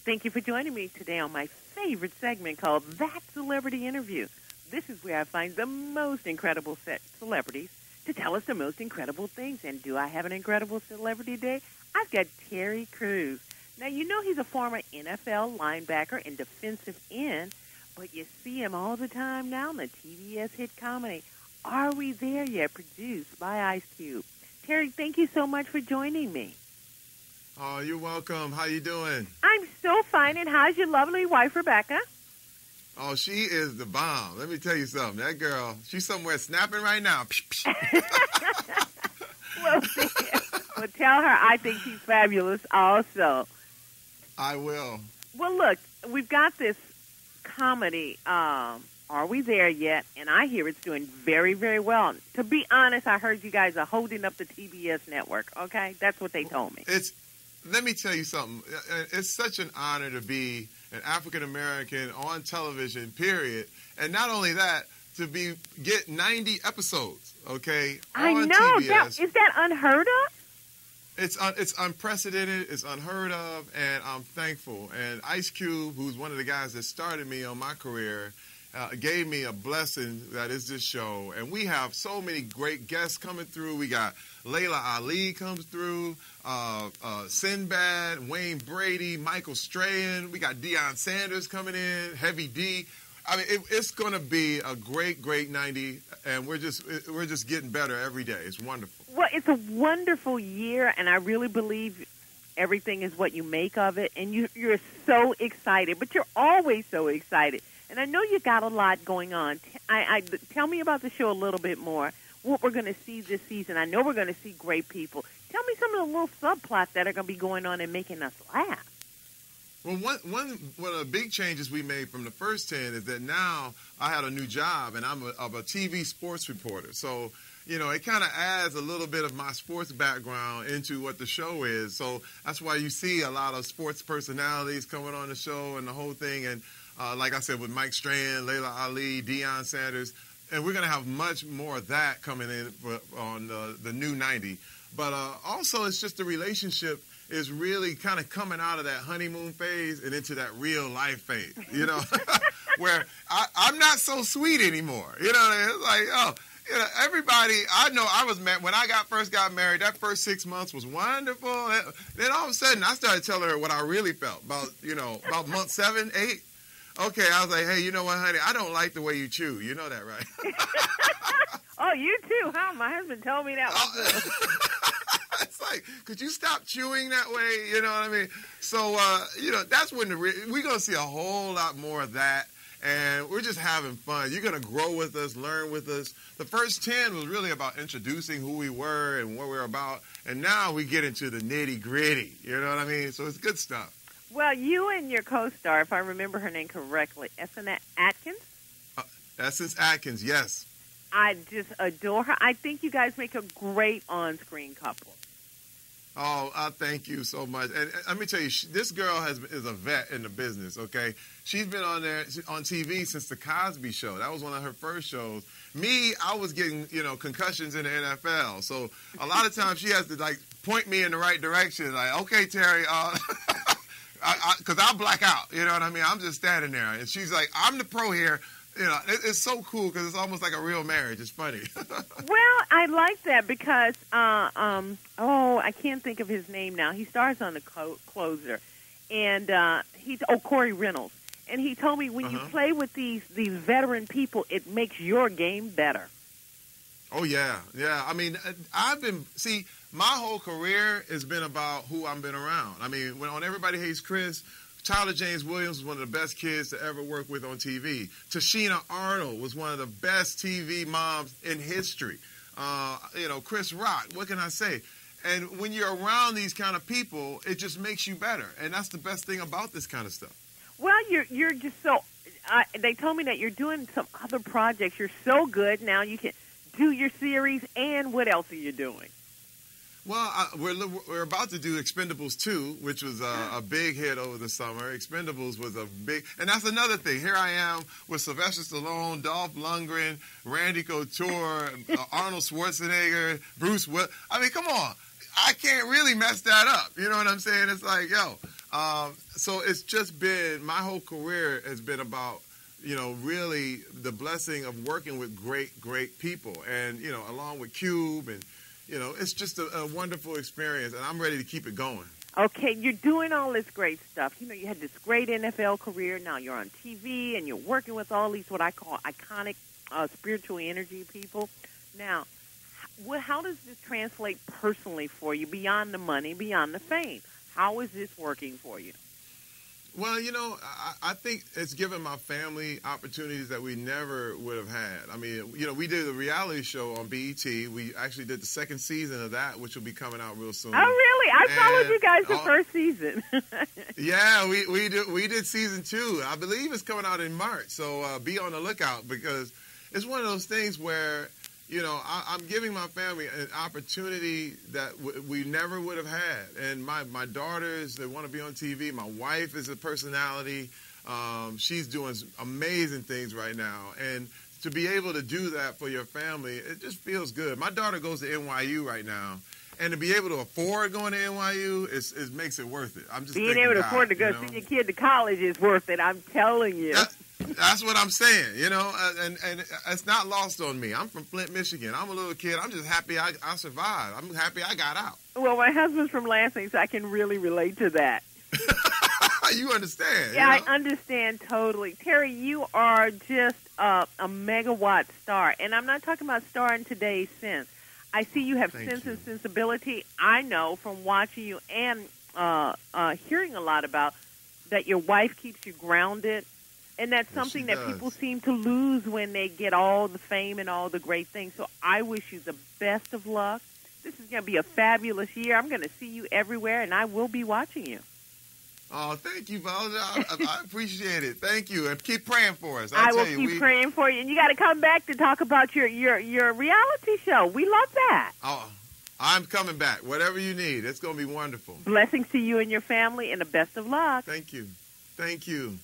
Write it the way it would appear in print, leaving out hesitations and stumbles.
Thank you for joining me today on my favorite segment called That Celebrity Interview. This is where I find the most incredible celebrities to tell us the most incredible things. And do I have an incredible celebrity today? I've got Terry Crews. Now, you know he's a former NFL linebacker and defensive end, but you see him all the time now in the TBS hit comedy, Are We There Yet?, produced by Ice Cube. Terry, thank you so much for joining me. Oh, you're welcome. How you doing? I'm so fine, and how's your lovely wife, Rebecca? Oh, she is the bomb. Let me tell you something. That girl, she's somewhere snapping right now. Well, tell her I think she's fabulous also. I will. Well, look, we've got this comedy, Are We There Yet? And I hear it's doing very, very well. To be honest, I heard you guys are holding up the TBS network, okay? That's what they told me. Let me tell you something. It's such an honor to be an African-American on television, period. And not only that, to get 90 episodes, okay, I on know. TBS. Is that unheard of? It's unprecedented. It's unheard of, and I'm thankful. And Ice Cube, who's one of the guys that started me on my career, gave me a blessing that is this show. And we have so many great guests coming through. We got Layla Ali comes through, Sinbad, Wayne Brady, Michael Strahan. We got Deion Sanders coming in, Heavy D. I mean, it's going to be a great, great 90, and we're just getting better every day. It's wonderful. Well, it's a wonderful year, and I really believe everything is what you make of it. And you're so excited, but you're always so excited. And I know you got a lot going on. Tell me about the show a little bit more, what we're going to see this season. I know we're going to see great people. Tell me some of the little subplots that are going to be going on and making us laugh. Well, one of the big changes we made from the first 10 is that now I had a new job, and I'm a TV sports reporter. So, you know, it kind of adds a little bit of my sports background into what the show is. So that's why you see a lot of sports personalities coming on the show and the whole thing. And like I said, with Mike Strahan, Layla Ali, Deion Sanders, and we're going to have much more of that coming in on the new 90. But also it's just the relationship is really kind of coming out of that honeymoon phase and into that real life phase, you know, where I'm not so sweet anymore. You know what I mean? It's like, oh, you know, everybody, I know I was when I first got married, that first 6 months was wonderful. Then all of a sudden I started telling her what I really felt about month 7, 8. Okay, I was like, hey, you know what, honey, I don't like the way you chew. You know that, right? Oh, you too, huh? My husband told me that one too. It's like, could you stop chewing that way? You know what I mean? So, you know, that's when we're going to see a whole lot more of that. And we're just having fun. You're going to grow with us, learn with us. The first 10 was really about introducing who we were and what we're about. And now we get into the nitty gritty. You know what I mean? So it's good stuff. Well, you and your co-star, if I remember her name correctly, Essence Atkins? Essence Atkins, yes. I just adore her. I think you guys make a great on-screen couple. Oh, I thank you so much. And let me tell you, this girl is a vet in the business, okay? She's been on TV since The Cosby Show. That was one of her first shows. Me, I was getting, concussions in the NFL. So a lot of times she has to, point me in the right direction. Like, okay, Terry, because I'll black out. You know what I mean? I'm just standing there. And she's like, I'm the pro here. It's so cool because it's almost like a real marriage. It's funny. Well, I like that because, I can't think of his name now. He stars on The Closer, and he's Corey Reynolds. And he told me when you play with these veteran people, it makes your game better. Oh, yeah. Yeah. I mean, my whole career has been about who I've been around. I mean, when on Everybody Hates Chris, Tyler James Williams was one of the best kids to ever work with on TV. Tashina Arnold was one of the best TV moms in history. Chris Rock, what can I say? And when you're around these kind of people, it just makes you better. And that's the best thing about this kind of stuff. Well, you're just so they told me that you're doing some other projects. You're so good now you can do your series, and what else are you doing? Well, we're about to do Expendables 2, which was a big hit over the summer. Expendables was a big, and that's another thing. Here I am with Sylvester Stallone, Dolph Lundgren, Randy Couture, Arnold Schwarzenegger, Bruce Willis. I mean, come on. I can't really mess that up. You know what I'm saying? It's like, So it's just been, my whole career has been about, really the blessing of working with great people. And, along with Cube and, it's just a wonderful experience. And I'm ready to keep it going. Okay, you're doing all this great stuff. You had this great NFL career. Now you're on TV and you're working with all these what I call iconic spiritual energy people. Now, how does this translate personally for you beyond the money, beyond the fame? How is this working for you? Well, I think it's given my family opportunities that we never would have had. I mean, we did a reality show on BET. We actually did the second season of that, which will be coming out real soon. Oh, really? I followed you guys the first season. Yeah, we did season 2. I believe it's coming out in March, so be on the lookout, because it's one of those things where, I'm giving my family an opportunity that we never would have had. And my daughters, they want to be on TV. My wife is a personality. She's doing amazing things right now. And to be able to do that for your family, it just feels good. My daughter goes to NYU right now. And to be able to afford going to NYU, it makes it worth it. I'm just being able to afford to go send your kid to college is worth it. I'm telling you. That's what I'm saying, and it's not lost on me. I'm from Flint, Michigan. I'm a little kid. I'm just happy I survived. I'm happy I got out. Well, my husband's from Lansing, so I can really relate to that. You understand? Yeah, I understand totally. Terry, you are just a megawatt star, and I'm not talking about star in today's sense. I see you have sense and sensibility. I know from watching you and hearing a lot about that your wife keeps you grounded. And that's something that people seem to lose when they get all the fame and all the great things. So I wish you the best of luck. This is going to be a fabulous year. I'm going to see you everywhere, and I will be watching you. Oh, thank you, Val. I appreciate it. Thank you. And keep praying for us. I will keep praying for you. And you got to come back to talk about your reality show. We love that. Oh, I'm coming back. Whatever you need. It's going to be wonderful. Blessings to you and your family, and the best of luck. Thank you. Thank you.